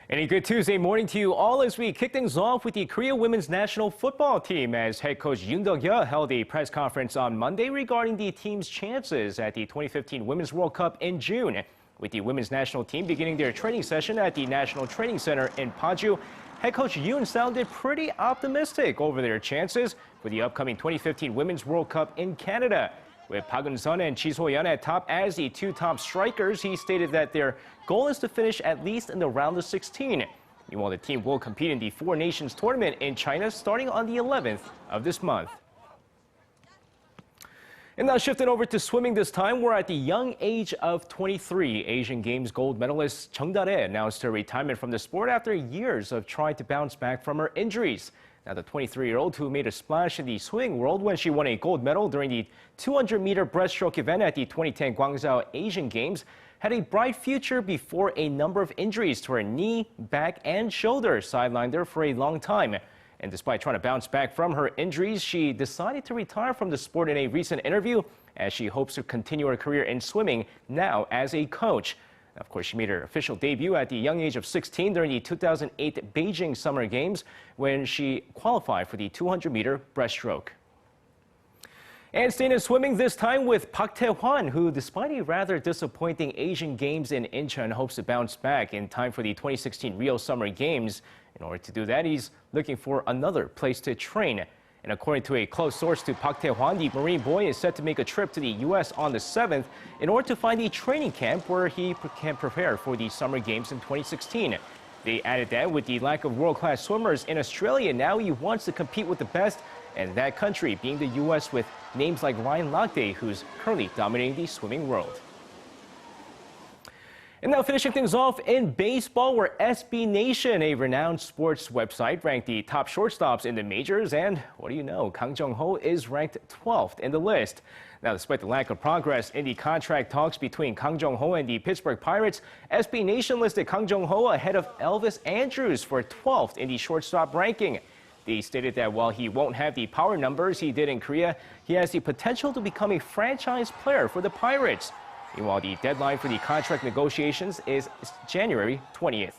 And a good Tuesday morning to you all as we kick things off with the Korea women's national football team as head coach Yoon Duk-yeo held a press conference on Monday regarding the team's chances at the 2015 Women's World Cup in June. With the women's national team beginning their training session at the National Training Center in Paju, head coach Yoon sounded pretty optimistic over their chances for the upcoming 2015 Women's World Cup in Canada. With Eun-sun and Ji So-yeon at top as the two top strikers, he stated that their goal is to finish at least in the round of 16. Meanwhile, the team will compete in the Four Nations tournament in China starting on the 11th of this month. And now shifting over to swimming this time, where at the young age of 23, Asian Games gold medalist Jeong Da-rae announced her retirement from the sport after years of trying to bounce back from her injuries. Now, the 23-year-old who made a splash in the swimming world when she won a gold medal during the 200-meter breaststroke event at the 2010 Guangzhou Asian Games had a bright future before a number of injuries to her knee, back, and shoulder sidelined her for a long time. And despite trying to bounce back from her injuries, she decided to retire from the sport in a recent interview as she hopes to continue her career in swimming now as a coach. Of course, she made her official debut at the young age of 16 during the 2008 Beijing Summer Games when she qualified for the 200-meter breaststroke. And staying in swimming this time with Park Tae-hwan, who despite a rather disappointing Asian Games in Incheon hopes to bounce back in time for the 2016 Rio Summer Games. In order to do that, he's looking for another place to train. And according to a close source to Park Tae-hwan, the Marine boy is set to make a trip to the U.S. on the 7th in order to find a training camp where he can prepare for the Summer Games in 2016. They added that with the lack of world-class swimmers in Australia, now he wants to compete with the best, and that country being the U.S. with names like Ryan Lochte, who's currently dominating the swimming world. And now finishing things off in baseball, where SB Nation, a renowned sports website, ranked the top shortstops in the majors. And what do you know, Kang Jung-ho is ranked 12th in the list. Now, despite the lack of progress in the contract talks between Kang Jung-ho and the Pittsburgh Pirates, SB Nation listed Kang Jung-ho ahead of Elvis Andrus for 12th in the shortstop ranking. They stated that while he won't have the power numbers he did in Korea, he has the potential to become a franchise player for the Pirates. Meanwhile, the deadline for the contract negotiations is January 20th.